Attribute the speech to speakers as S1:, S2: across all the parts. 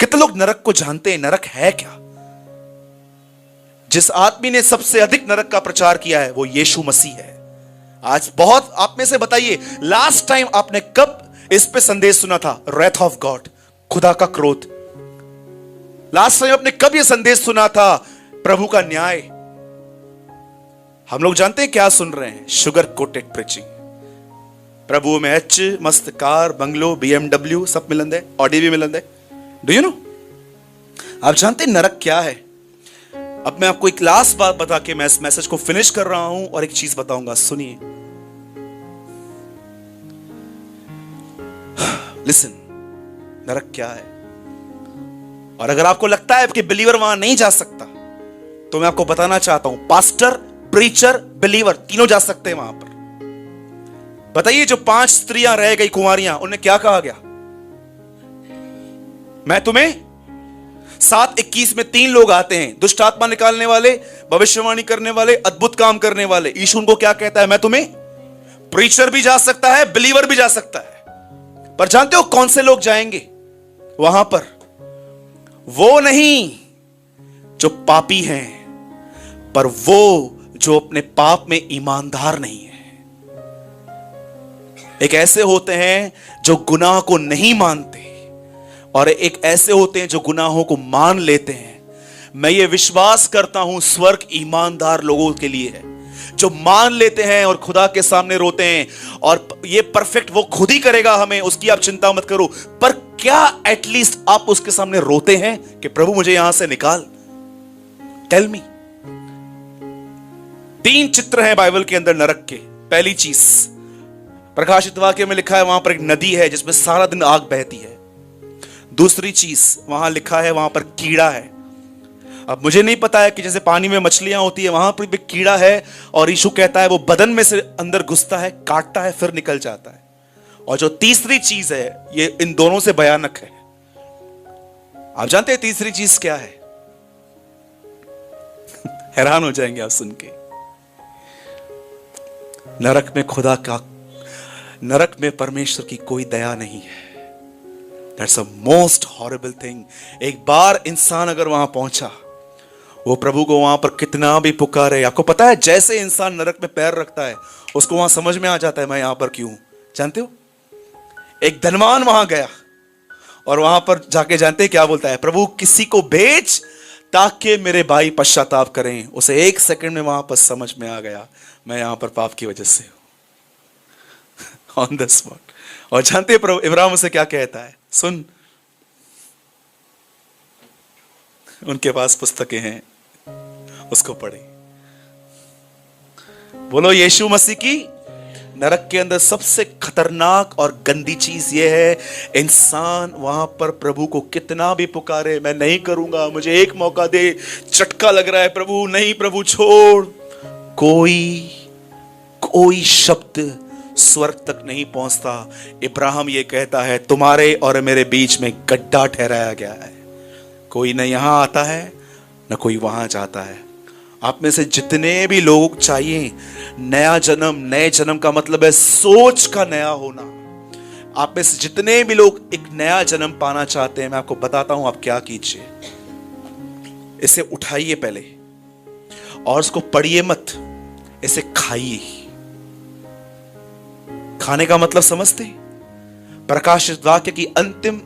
S1: कितने लोग नरक को जानते हैं? नरक है क्या? जिस आदमी ने सबसे अधिक नरक का प्रचार किया है वो यीशु मसीह है। आज बहुत आप में से बताइए, लास्ट टाइम आपने कब इस पे संदेश सुना था? रेथ ऑफ गॉड, खुदा का क्रोध। लास्ट टाइम आपने कब यह संदेश सुना था? प्रभु का न्याय। हम लोग जानते हैं क्या सुन रहे हैं? Sugar coated preaching. प्रभु में एच मस्त कार, बंगलो, BMW सब मिलंद है, ऑडी भी मिलंद है। Do you know? आप जानते हैं नरक क्या है? अब मैं आपको एक लास्ट बात बता के मैं इस मैसेज को फिनिश कर रहा हूं और एक चीज बताऊंगा, सुनिए। लिसन, नरक क्या है? और अगर आपको लगता है कि बिलीवर वहां नहीं जा सकता, तो मैं आपको बताना चाहता हूं, पास्टर, प्रीचर, बिलीवर तीनों जा सकते हैं वहां पर। बताइए, जो 5 स्त्रियां रह गई कुंवारियां, उन्हें क्या कहा गया? मैं तुम्हें 7:21 में 3 लोग आते हैं, दुष्ट आत्मा निकालने वाले, भविष्यवाणी करने वाले, अद्भुत काम करने वाले। यीशु उनको क्या कहता है? मैं तुम्हें, प्रीचर भी जा सकता है, बिलीवर भी जा सकता है। पर जानते हो कौन से लोग जाएंगे वहां पर? वो नहीं जो पापी हैं, पर वो जो अपने पाप में ईमानदार नहीं है। एक ऐसे होते हैं जो गुनाह को नहीं मानते, और एक ऐसे होते हैं जो गुनाहों को मान लेते हैं। मैं ये विश्वास करता हूं स्वर्ग ईमानदार लोगों के लिए है, जो मान लेते हैं और खुदा के सामने रोते हैं। और ये परफेक्ट वो खुद ही करेगा हमें, उसकी आप चिंता मत करो। पर क्या एटलीस्ट आप उसके सामने रोते हैं कि प्रभु मुझे यहां से निकाल? Tell me. 3 चित्र हैं बाइबल के अंदर नरक के। पहली चीज, प्रकाशित वाक्य में लिखा है वहां पर एक नदी है जिसमें सारा दिन आग बहती है। दूसरी चीज वहां लिखा है वहां पर कीड़ा है। अब मुझे नहीं पता है कि जैसे पानी में मछलियां होती है, वहां पर भी कीड़ा है, और यीशु कहता है वो बदन में से अंदर घुसता है, काटता है, फिर निकल जाता है। और जो तीसरी चीज है, ये इन दोनों से भयानक है। आप जानते हैं तीसरी चीज क्या है? हैरान हो जाएंगे आप सुन के। नरक में खुदा का, नरक में परमेश्वर की कोई दया नहीं है। That's a most horrible thing। एक बार इंसान अगर वहां पहुंचा, वो प्रभु को वहां पर कितना भी पुकारे, आपको पता है जैसे इंसान नरक में पैर रखता है उसको वहां समझ में आ जाता है मैं यहां पर क्यों। जानते हो, एक धनवान वहां गया और वहां पर जाके जानते हैं क्या बोलता है? प्रभु किसी को भेज ताकि मेरे भाई पश्चाताप करें। उसे 1 सेकंड में वहां पर समझ में आ गया मैं यहां पर पाप की वजह से हूं। On the spot. और जानते हैं प्रभु इब्राहिम उसे क्या कहता है? सुन, उनके पास पुस्तकें हैं, उसको पढ़े। बोलो यीशु मसीह की। नरक के अंदर सबसे खतरनाक और गंदी चीज यह है, इंसान वहां पर प्रभु को कितना भी पुकारे, मैं नहीं करूंगा, मुझे एक मौका दे, चटका लग रहा है प्रभु, नहीं प्रभु छोड़, कोई शब्द स्वर्ग तक नहीं पहुंचता। इब्राहिम ये कहता है तुम्हारे और मेरे बीच में गड्ढा ठहराया गया है, कोई न यहां आता है न कोई वहां जाता है। आप में से जितने भी लोग चाहिए नया जन्म, नए जन्म का मतलब है सोच का नया होना। आप में से जितने भी लोग एक नया जन्म पाना चाहते हैं, मैं आपको बताता हूं आप क्या कीजिए। इसे उठाइए पहले और उसको पढ़िए मत, इसे खाइए। खाने का मतलब समझते? प्रकाशित वाक्य की अंतिम,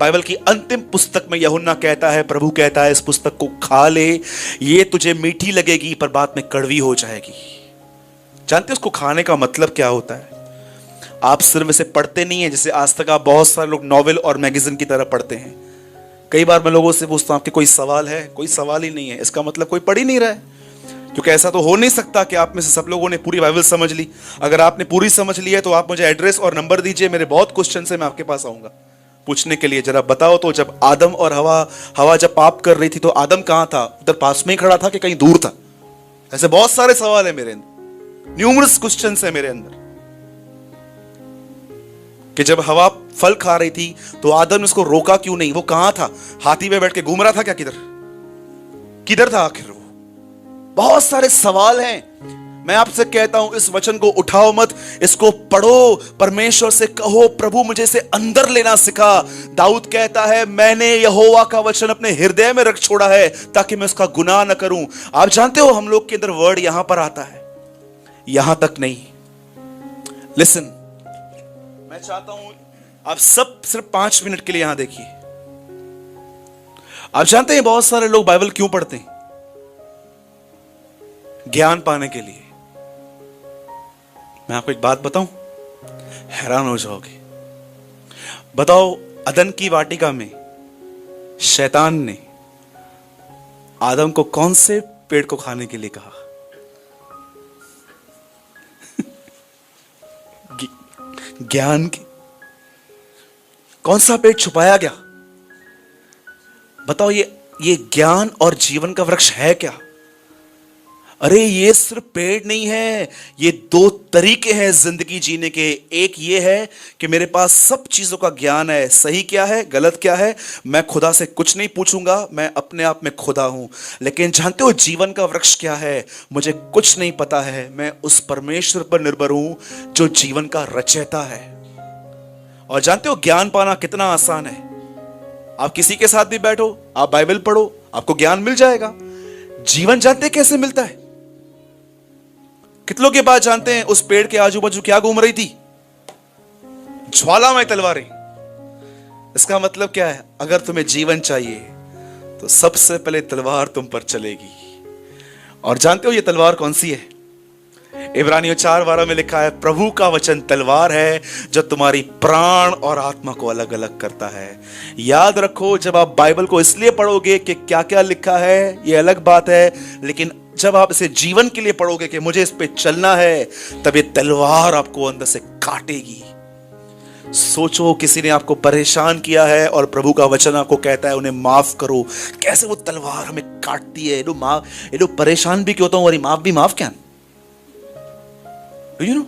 S1: बाइबल की अंतिम पुस्तक में यूहन्ना कहता है, प्रभु कहता है इस पुस्तक को खा ले, ये तुझे मीठी लगेगी पर बाद में कड़वी हो जाएगी। जानते उसको खाने का मतलब क्या होता है? आप सिर्फ इसे पढ़ते नहीं है जैसे आज तक आप बहुत सारे लोग नॉवेल और मैगजीन की तरह पढ़ते हैं। कई बार मैं लोगों से पूछता हूं आपके कोई सवाल है? कोई सवाल ही नहीं है, इसका मतलब कोई पढ़ ही नहीं रहा है। क्योंकि ऐसा तो हो नहीं सकता कि आप में से सब लोगों ने पूरी बाइबल समझ ली। अगर आपने पूरी समझ ली है तो आप मुझे एड्रेस और नंबर दीजिए, मेरे बहुत क्वेश्चन है, मैं आपके पास आऊंगा पूछने के लिए। जरा बताओ तो, जब आदम और हवा जब पाप कर रही थी तो आदम कहां था? उधर पास में ही खड़ा था कि कहीं दूर था? ऐसे बहुत सारे सवाल है मेरे अंदर, न्यूमरस क्वेश्चन है मेरे अंदर। कि जब हवा फल खा रही थी तो आदम ने उसको रोका क्यों नहीं? वो कहां था? हाथी पे बैठ के घूम रहा था क्या? किधर था आखिर वो? बहुत सारे सवाल हैं। मैं आपसे कहता हूं, इस वचन को उठाओ मत, इसको पढ़ो, परमेश्वर से कहो, प्रभु मुझे इसे अंदर लेना सिखा। दाऊद कहता है, मैंने यहोवा का वचन अपने हृदय में रख छोड़ा है ताकि मैं उसका गुनाह न करूं। आप जानते हो हम लोग के अंदर वर्ड यहां पर आता है, यहां तक नहीं। लिसन, मैं चाहता हूं आप सब सिर्फ 5 मिनट के लिए यहां देखिए। आप जानते हैं बहुत सारे लोग बाइबल क्यों पढ़ते हैं? ज्ञान पाने के लिए। मैं आपको एक बात बताऊं, हैरान हो जाओगे। बताओ, अदन की वाटिका में शैतान ने आदम को कौन से पेड़ को खाने के लिए कहा? ज्ञान के। कौन सा पेड़ छुपाया गया? बताओ, ये ज्ञान और जीवन का वृक्ष है क्या? अरे ये सिर्फ पेड़ नहीं है, ये 2 तरीके हैं जिंदगी जीने के। एक ये है कि मेरे पास सब चीजों का ज्ञान है, सही क्या है, गलत क्या है, मैं खुदा से कुछ नहीं पूछूंगा, मैं अपने आप में खुदा हूं। लेकिन जानते हो जीवन का वृक्ष क्या है? मुझे कुछ नहीं पता है, मैं उस परमेश्वर पर निर्भर हूं जो जीवन का रचयिता है। और जानते हो ज्ञान पाना कितना आसान है। आप किसी के साथ भी बैठो, आप बाइबल पढ़ो, आपको ज्ञान मिल जाएगा। जीवन जानते कैसे मिलता है? कितनों के बाद जानते हैं उस पेड़ के आजू बाजू क्या घूम रही थी? ज्वालामय तलवारें। इसका मतलब क्या है? अगर तुम्हें जीवन चाहिए तो सबसे पहले तलवार तुम पर चलेगी। और जानते हो ये तलवार कौन सी है? इब्रानियों 4:12 में लिखा है, प्रभु का वचन तलवार है जो तुम्हारी प्राण और आत्मा को अलग अलग करता है। याद रखो, जब आप बाइबल को इसलिए पढ़ोगे कि क्या क्या लिखा है ये अलग बात है, लेकिन जब आप इसे जीवन के लिए पढ़ोगे कि मुझे इस पे चलना है, तब ये तलवार आपको अंदर से काटेगी। सोचो, किसी ने आपको परेशान किया है और प्रभु का वचन आपको कहता है उन्हें माफ करो। कैसे वो तलवार हमें काटती है। ये लोग परेशान भी क्यों होता हूं और माफ भी माफ क्या? You know?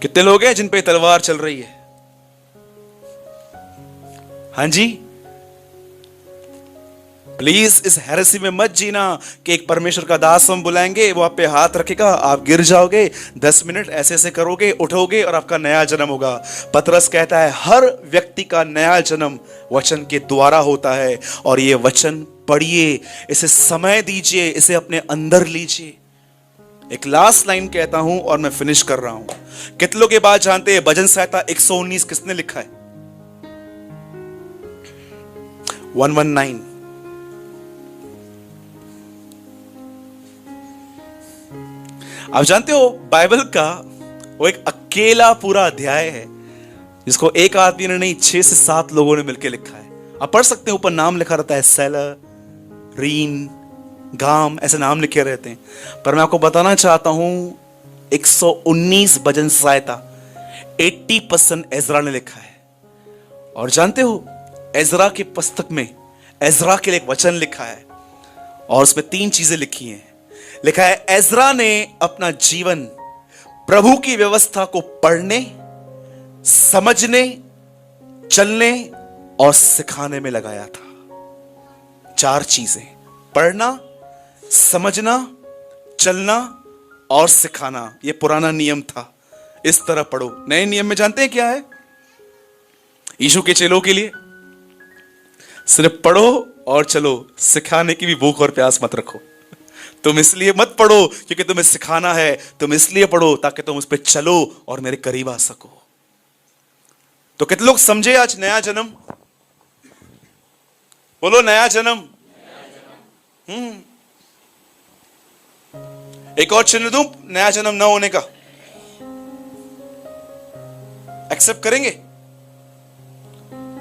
S1: कितने लोग हैं जिन पे तलवार चल रही है? हां जी, प्लीज इस हेरेसी में मत जीना कि एक परमेश्वर का दास हम बुलाएंगे, वो आप पे हाथ रखेगा, आप गिर जाओगे, 10 मिनट ऐसे ऐसे करोगे, उठोगे और आपका नया जन्म होगा। पतरस कहता है हर व्यक्ति का नया जन्म वचन के द्वारा होता है। और ये वचन पढ़िए, इसे समय दीजिए, इसे अपने अंदर लीजिए। एक लास्ट लाइन कहता हूं और मैं फिनिश कर रहा हूं। कितनों के बाद जानते हैं भजन संहिता 119 किसने लिखा है? 119। आप जानते हो बाइबल का वो एक अकेला पूरा अध्याय है जिसको एक आदमी ने नहीं, 6 से 7 लोगों ने मिलकर लिखा है। आप पढ़ सकते हैं, ऊपर नाम लिखा रहता है, सेलर, रीन, गाम, ऐसे नाम लिखे रहते हैं। पर मैं आपको बताना चाहता हूं 119 भजन संहिता 80% एजरा ने लिखा है। और जानते हो एजरा की पुस्तक में एजरा के लिए एक वचन लिखा है और उसमें 3 चीजें लिखी हैं। लिखा है एजरा ने अपना जीवन प्रभु की व्यवस्था को पढ़ने, समझने, चलने और सिखाने में लगाया था। 4 चीजें, पढ़ना, समझना, चलना और सिखाना। यह पुराना नियम था, इस तरह पढ़ो। नए नियम में जानते हैं क्या है? यीशु के चेलों के लिए सिर्फ पढ़ो और चलो, सिखाने की भी भूख और प्यास मत रखो। तुम इसलिए मत पढ़ो क्योंकि तुम्हें सिखाना है, तुम इसलिए पढ़ो ताकि तुम उस पर चलो और मेरे करीब आ सको। तो कितने लोग समझे आज नया जन्म? बोलो नया जन्म। एक और चिन्ह दूं नया जन्म न होने का? एक्सेप्ट करेंगे?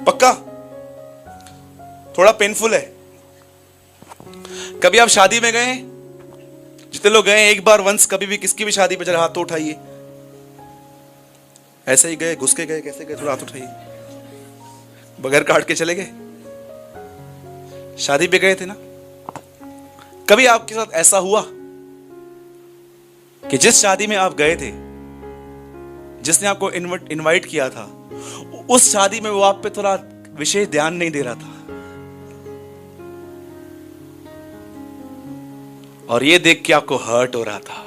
S1: पक्का? थोड़ा पेनफुल है। कभी आप शादी में गए? जितने लोग गए एक बार वंस कभी भी किसकी भी शादी पे, जरा हाथ तो उठाइए। ऐसे ही गए, घुस के गए, कैसे गए? थोड़ा हाथ उठाइए। बगैर कार्ड के चले गए? शादी पे गए थे ना? कभी आपके साथ ऐसा हुआ कि जिस शादी में आप गए थे, जिसने आपको इनवाइट किया था, उस शादी में वो आप पे थोड़ा विशेष ध्यान नहीं दे रहा था और ये देख के आपको हर्ट हो रहा था,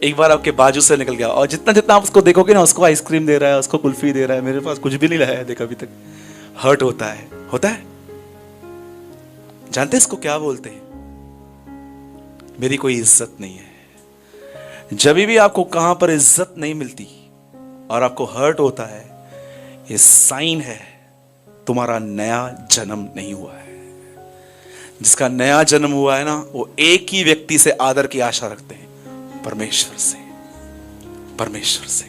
S1: एक बार आपके बाजू से निकल गया, और जितना जितना आप उसको देखोगे ना, उसको आइसक्रीम दे रहा है, उसको कुल्फी दे रहा है, मेरे पास कुछ भी नहीं लाया है देख अभी तक, हर्ट होता है, होता है। जानते हैं इसको क्या बोलते हैं? मेरी कोई इज्जत नहीं है। जब भी आपको कहां पर इज्जत नहीं मिलती और आपको हर्ट होता है, ये साइन है तुम्हारा नया जन्म नहीं हुआ है। जिसका नया जन्म हुआ है ना, वो एक ही व्यक्ति से आदर की आशा रखते हैं, परमेश्वर से, परमेश्वर से।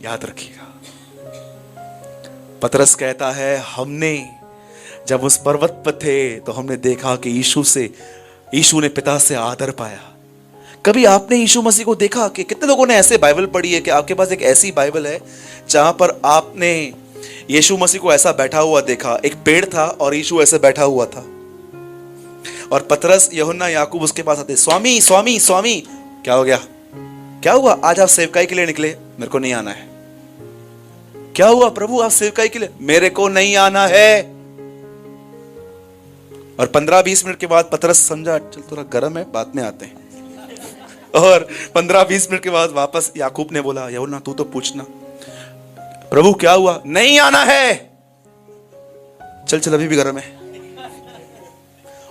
S1: याद रखिएगा। पतरस कहता है, हमने जब उस पर्वत पर थे तो हमने देखा कि यीशु ने पिता से आदर पाया। कभी आपने यीशु मसीह को देखा? कि कितने लोगों ने ऐसे बाइबल पढ़ी है कि आपके पास एक ऐसी बाइबल है जहां पर आपने यीशु मसीह को ऐसा बैठा हुआ देखा? एक पेड़ था और यीशु ऐसे बैठा हुआ था, और पतरस, यूहन्ना, याकूब उसके पास आते, स्वामी स्वामी स्वामी। क्या हो गया? क्या हुआ? आज आप सेवकाई के लिए निकले? मेरे को नहीं आना है। क्या हुआ प्रभु, आप सेवकाई के लिए? मेरे को नहीं आना है। और 15-20 मिनट के बाद पतरस समझा, चल थोड़ा गर्म है, बाद में आते हैं। और 15-20 मिनट के बाद वापस याकूब ने बोला, यूहन्ना तू तो पूछना, प्रभु क्या हुआ? नहीं आना है। चल चल, अभी भी गर्म है।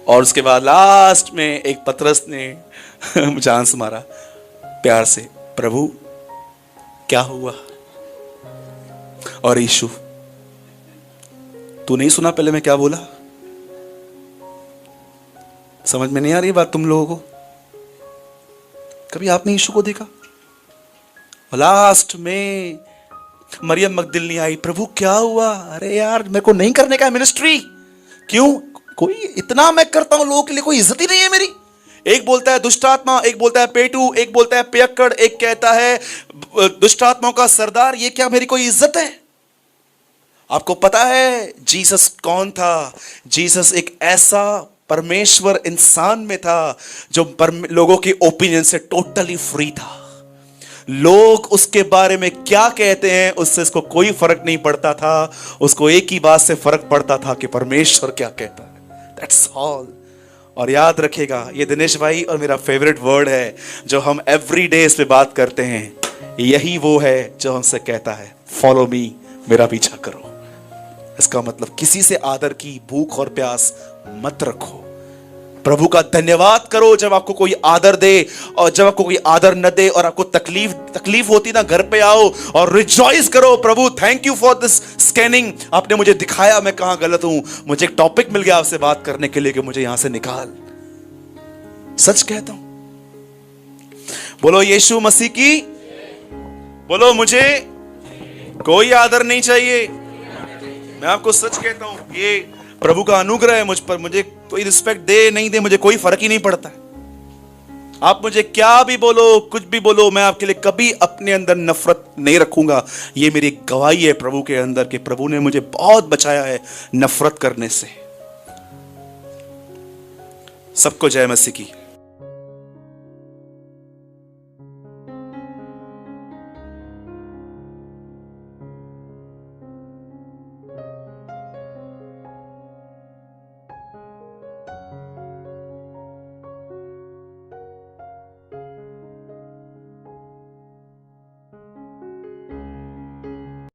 S1: और उसके बाद लास्ट में एक पतरस ने चांस मारा प्यार से, प्रभु क्या हुआ? और यीशु, तू नहीं सुना पहले मैं क्या बोला? समझ में नहीं आ रही बात तुम लोगों को? कभी आपने यीशु को देखा? लास्ट में मरियम मगदलिनी आई, प्रभु क्या हुआ? अरे यार, मेरे को नहीं करने का मिनिस्ट्री। क्यों? कोई इतना मैं करता हूं लोगों के लिए, कोई इज्जत ही नहीं है मेरी। एक बोलता है दुष्ट आत्मा, एक बोलता है पेटू, एक बोलता है पियक्कड़, एक कहता है दुष्ट आत्माओं का सरदार। ये क्या मेरी कोई इज्जत है? आपको पता है जीसस कौन था? जीसस एक ऐसा परमेश्वर इंसान में था जो लोगों के ओपिनियन से टोटली फ्री था। लोग उसके बारे में क्या कहते हैं उससे इसको कोई फर्क नहीं पड़ता था। उसको एक ही बात से फर्क पड़ता था कि परमेश्वर क्या कहता है। That's all. और याद रखेगा, ये दिनेश भाई और मेरा फेवरेट वर्ड है जो हम एवरी डे इस पे बात करते हैं। यही वो है जो हमसे कहता है, फॉलो मी, मेरा पीछा करो। इसका मतलब किसी से आदर की भूख और प्यास मत रखो। प्रभु का धन्यवाद करो जब आपको कोई आदर दे, और जब आपको कोई आदर न दे और आपको तकलीफ होती ना, घर पे आओ और रिजॉइस करो, प्रभु thank you for this scanning, आपने मुझे दिखाया मैं कहां गलत हूं, मुझे एक टॉपिक मिल गया आपसे बात करने के लिए कि मुझे यहां से निकाल। सच कहता हूं। बोलो यीशु मसीह की, बोलो मुझे कोई आदर नहीं चाहिए। मैं आपको सच कहता हूं, ये प्रभु का अनुग्रह है मुझ पर। मुझे कोई रिस्पेक्ट दे नहीं दे, मुझे कोई फर्क ही नहीं पड़ता है। आप मुझे क्या भी बोलो, कुछ भी बोलो, मैं आपके लिए कभी अपने अंदर नफरत नहीं रखूंगा। ये मेरी गवाही है प्रभु के अंदर कि प्रभु ने मुझे बहुत बचाया है नफरत करने से। सबको जय मसीह की।